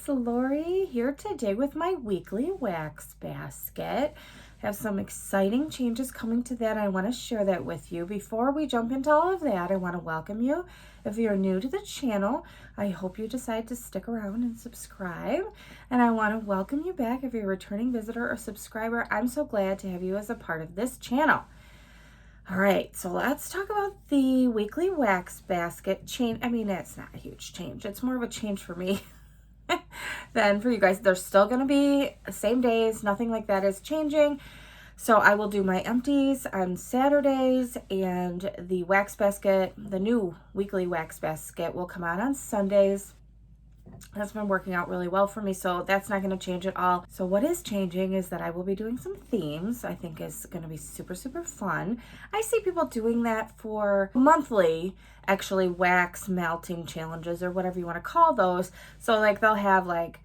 it's Lori here today with my weekly wax basket. I have some exciting changes coming to that. I want to share that with you. Before we jump into all of that, I want to welcome you. If you're new to the channel, I hope you decide to stick around and subscribe. And I want to welcome you back if you're a returning visitor or subscriber. I'm so glad to have you as a part of this channel. All right, so let's talk about the weekly wax basket change. I mean, it's not a huge change. It's more of a change for me than for you guys. They're still going to be the same days. Nothing like that is changing. So I will do my empties on Saturdays, and the wax basket, the new weekly wax basket, will come out on Sundays. That's been working out really well for me, so that's not going to change at all. So what is changing is that I will be doing some themes. I think is going to be super, super fun. I see people doing that for monthly, actually, wax melting challenges or whatever you want to call those. So like they'll have like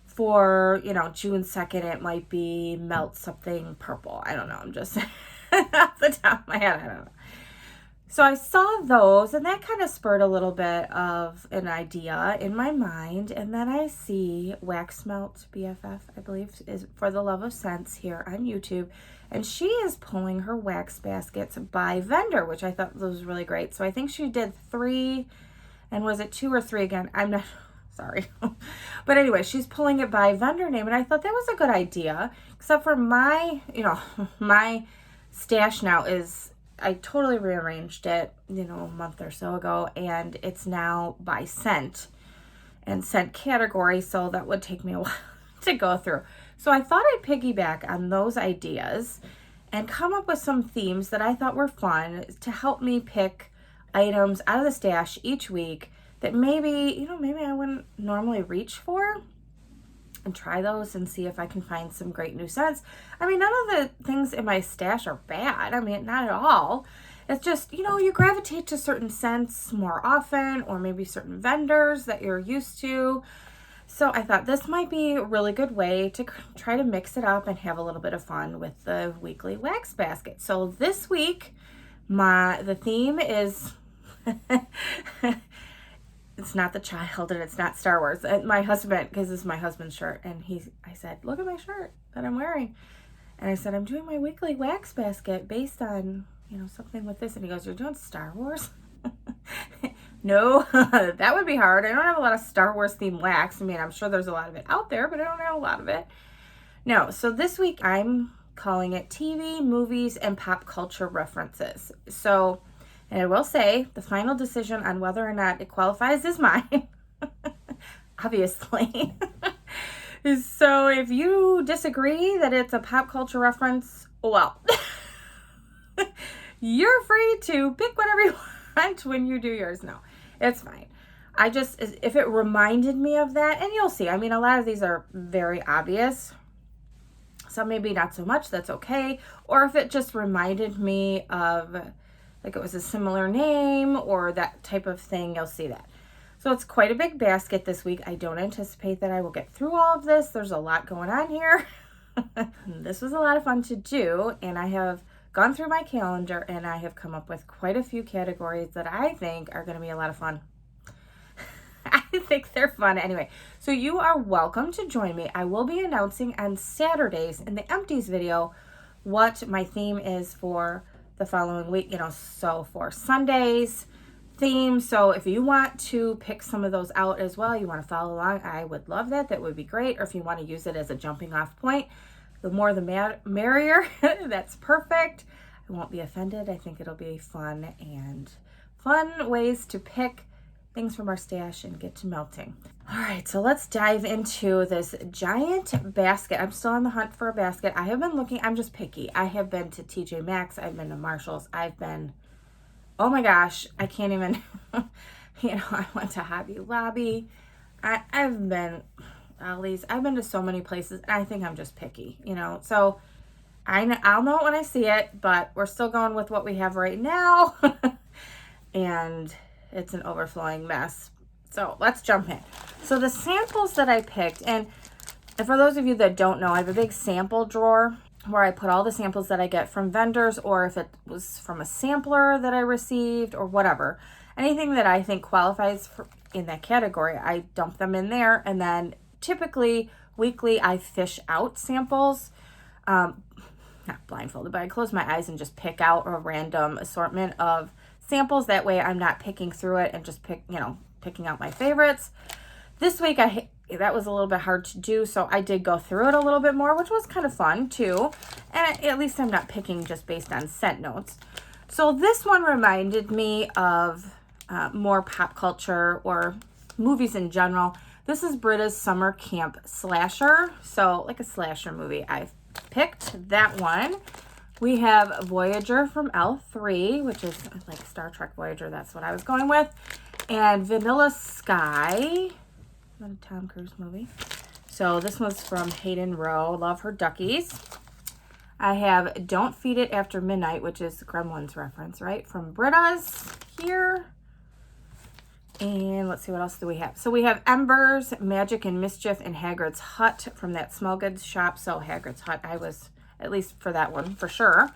for, June 2nd, it might be melt something purple. I don't know. I'm just off the top of my head. I don't know. So I saw those, and that kind of spurred a little bit of an idea in my mind. And then I see Wax Melt BFF, I believe, is For the Love of Scents here on YouTube. And she is pulling her wax baskets by vendor, which I thought was really great. So I think she did 3, and was it 2 or 3 again? I'm not, sorry. But anyway, she's pulling it by vendor name, and I thought that was a good idea. Except for my, my stash now is, I totally rearranged it, a month or so ago, and it's now by scent and scent category, so that would take me a while to go through. So I thought I'd piggyback on those ideas and come up with some themes that I thought were fun to help me pick items out of the stash each week that maybe I wouldn't normally reach for, and try those and see if I can find some great new scents. I mean, none of the things in my stash are bad. I mean, not at all. It's just, you gravitate to certain scents more often, or maybe certain vendors that you're used to. So I thought this might be a really good way to try to mix it up and have a little bit of fun with the weekly wax basket. So this week, the theme is it's not the child, and it's not Star Wars. My husband, because this is my husband's shirt, and I said, look at my shirt that I'm wearing. And I said, I'm doing my weekly wax basket based on, something with this. And he goes, you're doing Star Wars? No, that would be hard. I don't have a lot of Star Wars themed wax. I mean, I'm sure there's a lot of it out there, but I don't have a lot of it. No, so this week I'm calling it TV, movies, and pop culture references. So, and I will say, the final decision on whether or not it qualifies is mine, obviously. So if you disagree that it's a pop culture reference, well, you're free to pick whatever you want when you do yours. No, it's fine. If it reminded me of that, and you'll see, I mean, a lot of these are very obvious. Some maybe not so much, that's okay. Or if it just reminded me of, like it was a similar name or that type of thing, you'll see that. So it's quite a big basket this week. I don't anticipate that I will get through all of this. There's a lot going on here. This was a lot of fun to do, and I have gone through my calendar, and I have come up with quite a few categories that I think are going to be a lot of fun. I think they're fun anyway. So you are welcome to join me. I will be announcing on Saturdays in the empties video what my theme is for the following week, so for Sunday's theme. So if you want to pick some of those out as well, you want to follow along, I would love that. That would be great. Or if you want to use it as a jumping off point, the more the merrier. That's perfect. I won't be offended. I think it'll be fun ways to pick things from our stash and get to melting. All right, so let's dive into this giant basket. I'm still on the hunt for a basket. I have been looking, I'm just picky. I have been to TJ Maxx, I've been to Marshall's, oh my gosh, I can't even, I went to Hobby Lobby. I've been to so many places, and I think I'm just picky, so I'll know it when I see it, but we're still going with what we have right now. And it's an overflowing mess. So let's jump in. So the samples that I picked, and for those of you that don't know, I have a big sample drawer where I put all the samples that I get from vendors, or if it was from a sampler that I received or whatever. Anything that I think qualifies in that category, I dump them in there, and then typically weekly I fish out samples. Not blindfolded, but I close my eyes and just pick out a random assortment of samples. That way I'm not picking through it and just picking out my favorites. This week that was a little bit hard to do, so I did go through it a little bit more, which was kind of fun too. And at least I'm not picking just based on scent notes. So this one reminded me of more pop culture or movies in general. This is Britta's Summer Camp Slasher. So like a slasher movie. I picked that one. We have Voyager from L3, which is like Star Trek Voyager. That's what I was going with. And Vanilla Sky, a Tom Cruise movie. So this one's from Hayden Rowe. Love her duckies. I have Don't Feed It After Midnight, which is the Gremlins reference, right? From Britta's here. And let's see, what else do we have? So we have Embers, Magic and Mischief, and Hagrid's Hut from that small goods shop. So Hagrid's Hut, I was, at least for that one, for sure.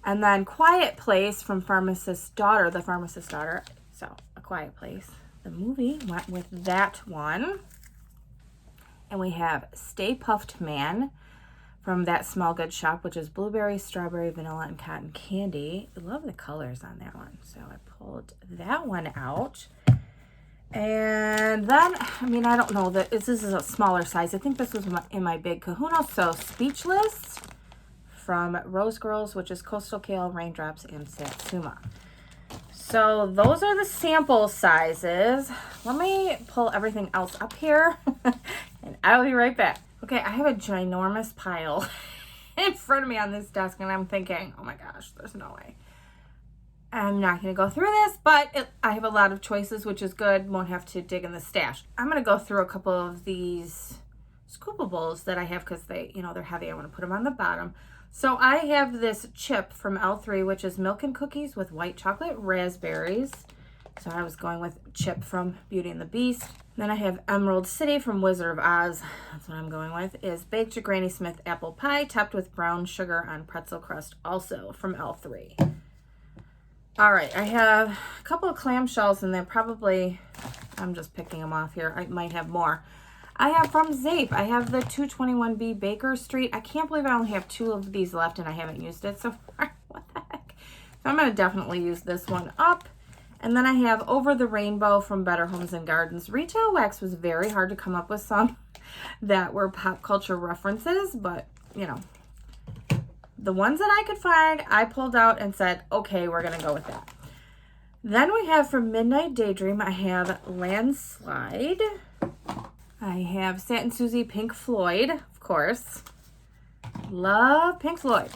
And then Quiet Place from Pharmacist's Daughter, The Pharmacist's Daughter. So A Quiet Place, the movie, went with that one. And we have Stay Puffed Man from that small goods shop, which is blueberry, strawberry, vanilla, and cotton candy. I love the colors on that one. So I pulled that one out. And then, I mean, I don't know, this is a smaller size. I think this was in my big kahuna. So Speechless from Rose Girls, which is Coastal Kale, Raindrops, and Satsuma. So those are the sample sizes. Let me pull everything else up here and I'll be right back. Okay, I have a ginormous pile in front of me on this desk and I'm thinking, oh my gosh, there's no way. I'm not going to go through this, but I have a lot of choices, which is good. Won't have to dig in the stash. I'm going to go through a couple of these scoopables that I have because they're heavy. I want to put them on the bottom. So I have this chip from L3, which is milk and cookies with white chocolate raspberries. So I was going with chip from Beauty and the Beast. Then I have Emerald City from Wizard of Oz. That's what I'm going with. Is baked Granny Smith apple pie topped with brown sugar on pretzel crust, also from L3. All right, I have a couple of clamshells and they're probably, I'm just picking them off here. I might have more. I have from Zape. I have the 221B Baker Street. I can't believe I only have 2 of these left and I haven't used it so far. What the heck? So I'm going to definitely use this one up. And then I have Over the Rainbow from Better Homes and Gardens. Retail wax was very hard to come up with some that were pop culture references, but the ones that I could find, I pulled out and said, okay, we're going to go with that. Then we have from Midnight Daydream, I have Landslide. I have Satin Susie Pink Floyd, of course. Love Pink Floyd.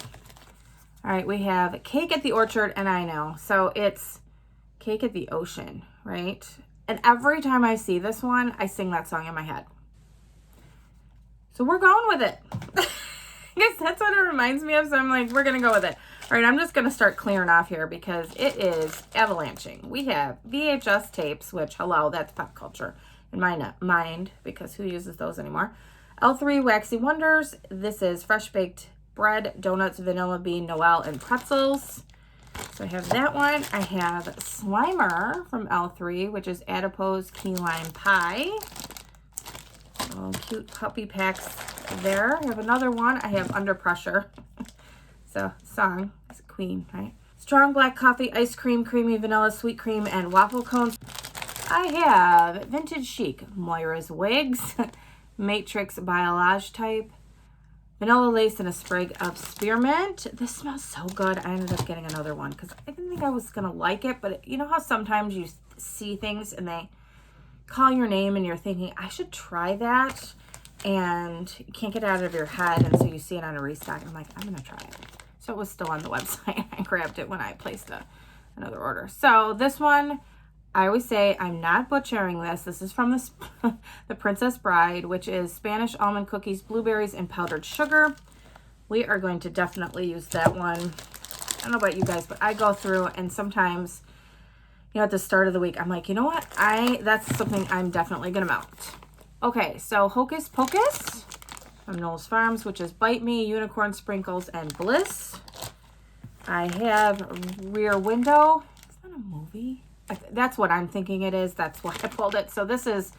All right, we have Cake at the Orchard, and I know. So it's Cake at the Ocean, right? And every time I see this one, I sing that song in my head. So we're going with it. I guess that's what it reminds me of. So I'm like, we're going to go with it. All right, I'm just going to start clearing off here because it is avalanching. We have VHS tapes, which, hello, that's pop culture in my mind because who uses those anymore? L3 Waxy Wonders. This is fresh baked bread, donuts, vanilla bean, Noel, and pretzels. So I have that one. I have Slimer from L3, which is adipose key lime pie. Oh, cute puppy packs there. I have another one. I have Under Pressure. So song. It's a queen, right? Strong black coffee, ice cream, creamy vanilla, sweet cream, and waffle cones. I have Vintage Chic, Moira's Wigs, Matrix Biolage Type, vanilla lace, and a sprig of spearmint. This smells so good. I ended up getting another one because I didn't think I was going to like it. But you know how sometimes you see things and they call your name and you're thinking, I should try that. And you can't get it out of your head. And so you see it on a restock. I'm like, I'm going to try it. So it was still on the website. I grabbed it when I placed another order. So this one, I always say I'm not butchering this. This is from the Princess Bride, which is Spanish almond cookies, blueberries, and powdered sugar. We are going to definitely use that one. I don't know about you guys, but I go through and sometimes, at the start of the week, I'm like, you know what? That's something I'm definitely going to mount. Okay, so Hocus Pocus from Knowles Farms, which is Bite Me, Unicorn Sprinkles, and Bliss. I have Rear Window. Is that a movie? That's what I'm thinking it is. That's why I pulled it. So this is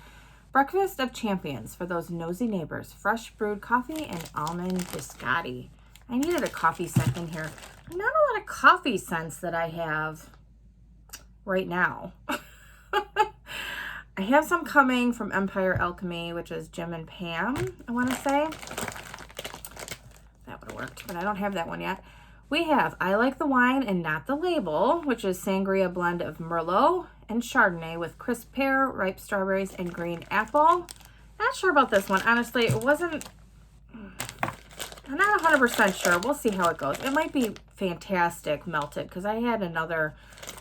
Breakfast of Champions for those nosy neighbors. Fresh brewed coffee and almond biscotti. I needed a coffee scent in here. Not a lot of coffee scents that I have right now. I have some coming from Empire Alchemy, which is Jim and Pam, I want to say. That would have worked, but I don't have that one yet. We have I Like the Wine and Not the Label, which is sangria blend of Merlot and Chardonnay with crisp pear, ripe strawberries, and green apple. Not sure about this one. Honestly, I'm not 100% sure. We'll see how it goes. It might be fantastic melted because I had another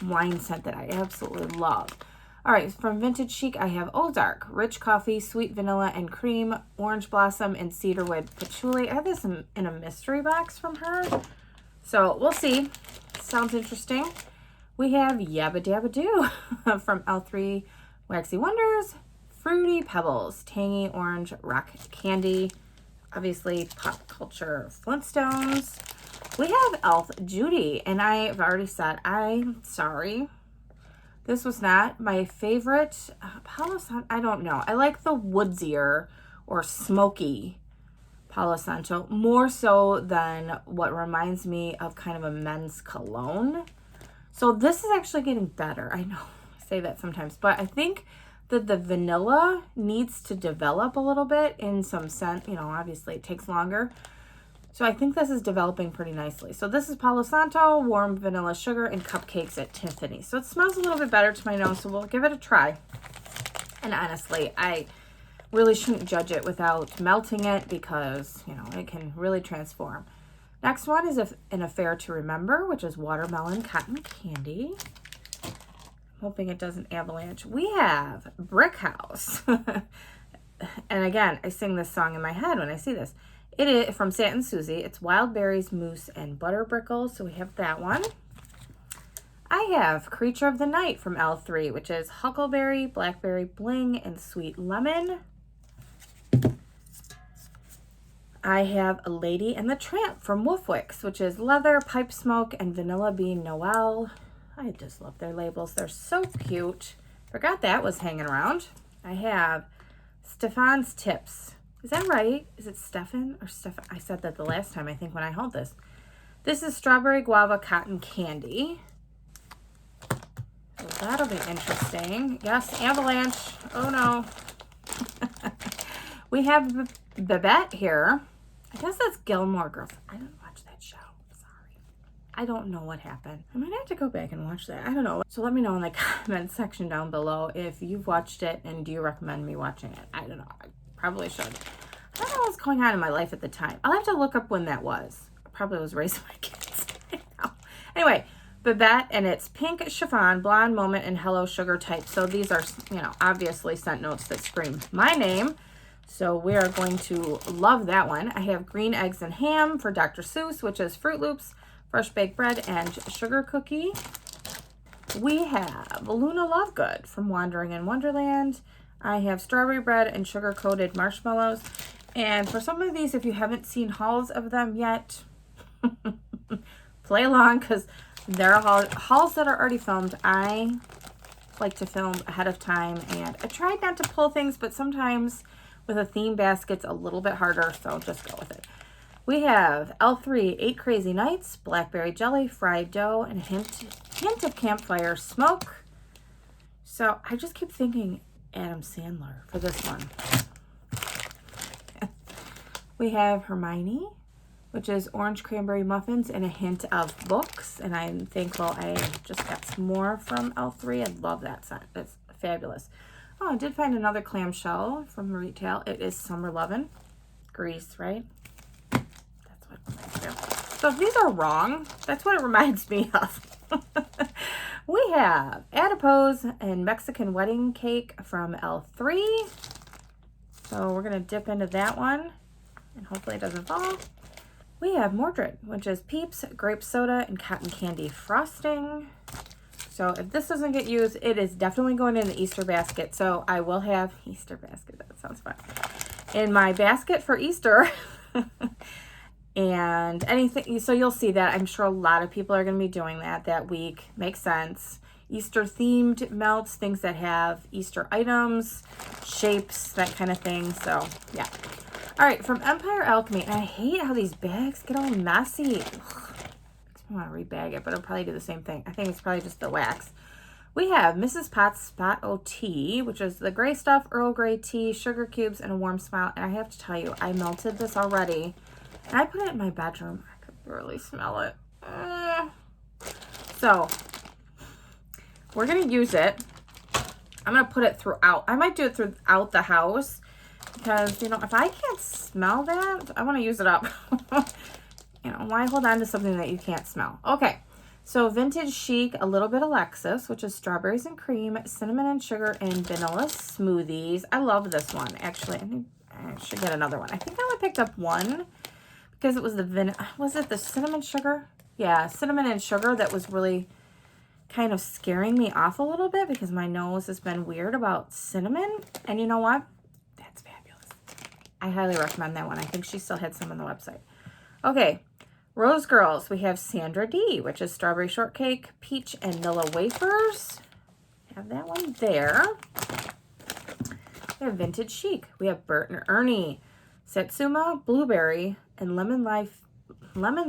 wine scent that I absolutely love. All right, from Vintage Chic, I have Ozark, rich coffee, sweet vanilla and cream, orange blossom, and cedarwood patchouli. I have this in a mystery box from her. So we'll see. Sounds interesting. We have Yabba Dabba Doo from L3 Waxy Wonders, fruity pebbles, tangy orange rock candy, obviously pop culture Flintstones. We have Elf Judy, and I've already said I'm sorry. This was not my favorite Palo Santo. I don't know. I like the woodsier or smoky Palo Santo more so than what reminds me of kind of a men's cologne. So this is actually getting better. I know I say that sometimes, but I think that the vanilla needs to develop a little bit in some scent. You know, obviously it takes longer. So I think this is developing pretty nicely. So this is Palo Santo, warm vanilla sugar, and cupcakes at Tiffany. So it smells a little bit better to my nose, so we'll give it a try. And honestly, I really shouldn't judge it without melting it because, you know, it can really transform. Next one is An Affair to Remember, which is watermelon cotton candy. I'm hoping it doesn't avalanche. We have Brick House. And again, I sing this song in my head when I see this. It is from Sant and Susie. It's wild berries, mousse, and butter brickles. So we have that one. I have Creature of the Night from L3, which is huckleberry, blackberry bling, and sweet lemon. I have A Lady and the Tramp from Wolfwicks, which is leather, pipe smoke, and vanilla bean Noel. I just love their labels. They're so cute. Forgot that was hanging around. I have Stefan's Tips. Is that right? Is it Stefan or Stefan? I said that the last time, I think, when I held this. This is strawberry guava cotton candy. So that'll be interesting. Yes, avalanche. Oh, no. We have Babette here. I guess that's Gilmore Girls. I didn't watch that show. Sorry. I don't know what happened. I might have to go back and watch that. I don't know. So let me know in the comment section down below if you've watched it and do you recommend me watching it. I don't know. I probably should. I don't know what's going on in my life at the time. I'll have to look up when that was. I probably was raising my kids. Anyway, Babette, and it's pink chiffon, blonde moment, and hello sugar type. So these are, you know, obviously scent notes that scream my name. So we are going to love that one. I have green eggs and ham for Dr. Seuss, which is Fruit Loops, fresh baked bread, and sugar cookie. We have Luna Lovegood from Wandering in Wonderland. I have strawberry bread and sugar coated marshmallows. And for some of these, if you haven't seen hauls of them yet, play along because there are hauls that are already filmed. I like to film ahead of time, and I tried not to pull things, but sometimes with a theme basket's a little bit harder, so just go with it. We have L3 8 Crazy Nights, blackberry jelly, fried dough, and a hint of campfire smoke. So I just keep thinking Adam Sandler for this one. We have Hermione, which is orange cranberry muffins and a hint of books. And I'm thankful I just got some more from L3. I love that scent. It's fabulous. Oh, I did find another clamshell from retail. It is Summer Lovin'. Grease, right? That's what it reminds me of. So if these are wrong, that's what it reminds me of. We have Adipose and Mexican Wedding Cake from L3. So we're going to dip into that one, and hopefully it doesn't fall. We have Mordred, which is Peeps, grape soda, and cotton candy frosting. So if this doesn't get used, it is definitely going in the Easter basket. So I will have Easter basket. That sounds fun. In my basket for Easter. And anything, so you'll see that. I'm sure a lot of people are going to be doing that week. Makes sense. Easter themed melts, things that have Easter items, shapes, that kind of thing. So yeah. All right, from Empire Alchemy. And I hate how these bags get all messy. Ugh, makes me want to rebag it, but it'll probably do the same thing. I think it's probably just the wax. We have Mrs. Potts Spot O Tea, which is the gray stuff, Earl Grey tea, sugar cubes, and a warm smile. And I have to tell you, I melted this already. And I put it in my bedroom. I could really smell it. So, we're going to use it. I'm going to put it throughout. I might do it throughout the house. Because, you know, if I can't smell that, I want to use it up. You know, why hold on to something that you can't smell? Okay. So Vintage Chic, a little bit Alexis, which is strawberries and cream, cinnamon and sugar, and vanilla smoothies. I love this one, actually. I should get another one. I think I only picked up one because it was was it the cinnamon sugar? Yeah, cinnamon and sugar that was really kind of scaring me off a little bit because my nose has been weird about cinnamon. And you know what? That's fabulous. I highly recommend that one. I think she still had some on the website. Okay. Rose Girls, we have Sandra D, which is strawberry shortcake, peach, and vanilla wafers. Have that one there. We have Vintage Chic. We have Bert and Ernie, Satsuma, blueberry, and lemon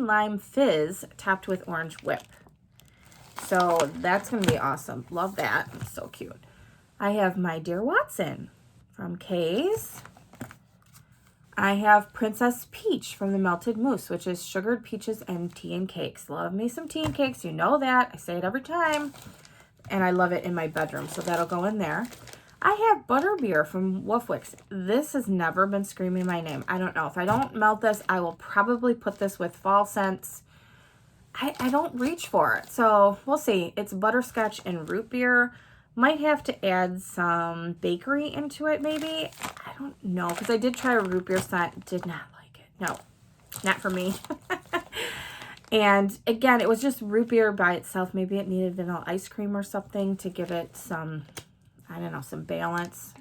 lime fizz topped with orange whip. So that's going to be awesome. Love that. It's so cute. I have My Dear Watson from Kay's. I have Princess Peach from the Melted Mousse, which is sugared peaches and tea and cakes. Love me some tea and cakes. You know that. I say it every time. And I love it in my bedroom, so that'll go in there. I have Butterbeer from Wolfwick's. This has never been screaming my name. I don't know. If I don't melt this, I will probably put this with fall scents. I don't reach for it. So we'll see. It's butterscotch and root beer. Might have to add some bakery into it, maybe. I don't know, because I did try a root beer scent. Did not like it. No, not for me. And again, it was just root beer by itself. Maybe it needed vanilla ice cream or something to give it some, I don't know, some balance.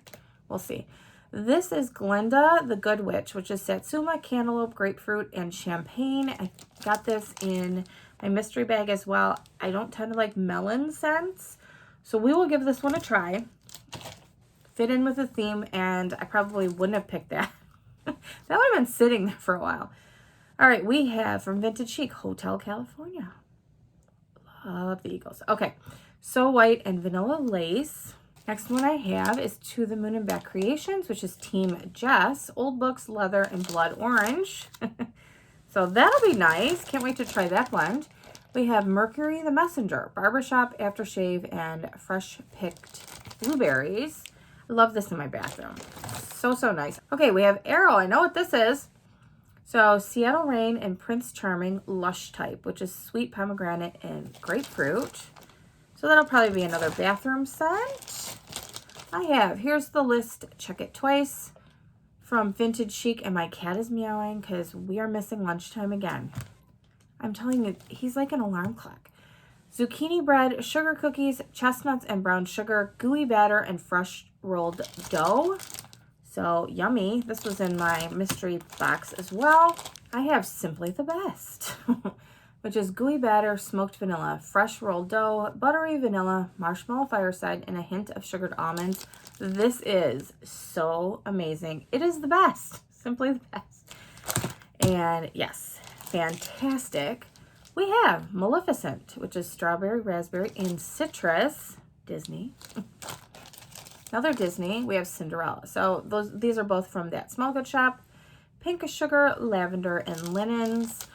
We'll see. This is Glinda the Good Witch, which is Satsuma, cantaloupe, grapefruit, and champagne. I got this in my mystery bag as well. I don't tend to like melon scents. So we will give this one a try. Fit in with the theme, and I probably wouldn't have picked that. That would have been sitting there for a while. All right, we have from Vintage Chic, Hotel California. Love the Eagles. Okay, So White and Vanilla Lace. Next one I have is To the Moon and Back Creations, which is Team Jess, Old Books, Leather, and Blood Orange. So that'll be nice. Can't wait to try that blend. We have Mercury the Messenger, Barbershop, Aftershave, and Fresh Picked Blueberries. I love this in my bathroom. So, so nice. Okay, we have Arrow. I know what this is. So Seattle Rain and Prince Charming Lush Type, which is sweet pomegranate and grapefruit. So that'll probably be another bathroom scent. I have, here's the list, check it twice, from Vintage Chic, and my cat is meowing because we are missing lunchtime again. I'm telling you, he's like an alarm clock. Zucchini bread, sugar cookies, chestnuts and brown sugar, gooey batter, and fresh rolled dough. So yummy. This was in my mystery box as well. I have Simply the Best, which is gooey batter, smoked vanilla, fresh rolled dough, buttery vanilla, marshmallow fireside, and a hint of sugared almonds. This is so amazing. It is the best. Simply the best. And yes, fantastic. We have Maleficent, which is strawberry, raspberry, and citrus. Disney. Another Disney. We have Cinderella. So these are both from That Smell Good shop. Pink sugar, lavender, and linens.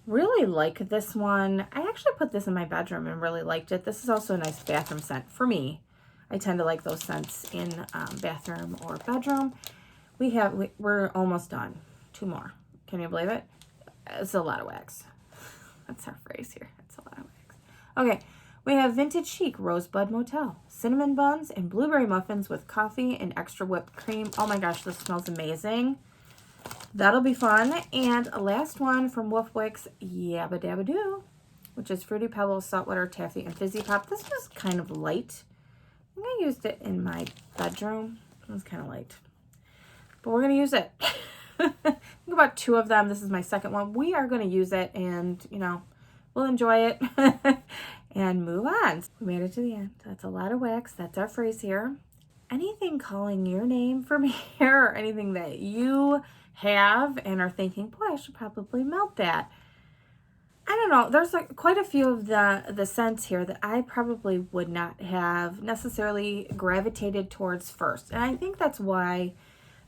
Really like this one. I actually put this in my bedroom and really liked it. This is also a nice bathroom scent for me. I tend to like those scents in bathroom or bedroom. We're almost done. 2 more. Can you believe it? It's a lot of wax. That's our phrase here. It's a lot of wax. Okay, we have Vintage Chic Rosebud Motel. Cinnamon buns and blueberry muffins with coffee and extra whipped cream. Oh my gosh, this smells amazing. That'll be fun. And a last one from Wolfwick's Yabba Dabba Doo, which is Fruity Pebbles, Saltwater Taffy, and Fizzy Pop. This was kind of light. I think I used it in my bedroom. It was kind of light. But we're going to use it. I think about 2 of them. This is my second one. We are going to use it and, you know, we'll enjoy it and move on. We made it to the end. That's a lot of wax. That's our phrase here. Anything calling your name from here, or anything that you have and are thinking, boy, I should probably melt that. I don't know. There's like quite a few of the scents here that I probably would not have necessarily gravitated towards first. And I think that's why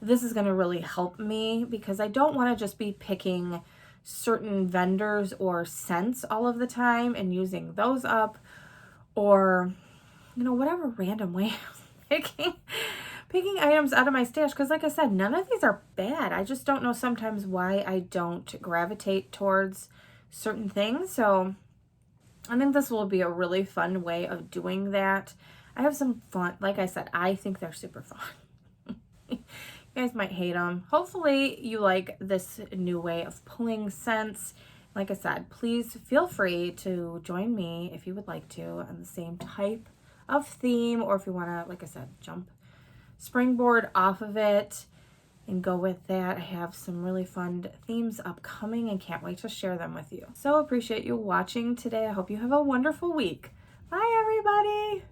this is going to really help me, because I don't want to just be picking certain vendors or scents all of the time and using those up, or, you know, whatever random way picking items out of my stash, because like I said, none of these are bad. I just don't know sometimes why I don't gravitate towards certain things. So I think this will be a really fun way of doing that. I have some fun. Like I said, I think they're super fun. You guys might hate them. Hopefully you like this new way of pulling scents. Like I said, please feel free to join me if you would like to on the same type of theme, or if you want to, like I said, springboard off of it and go with that. I have some really fun themes upcoming and can't wait to share them with you. So appreciate you watching today. I hope you have a wonderful week. Bye, everybody.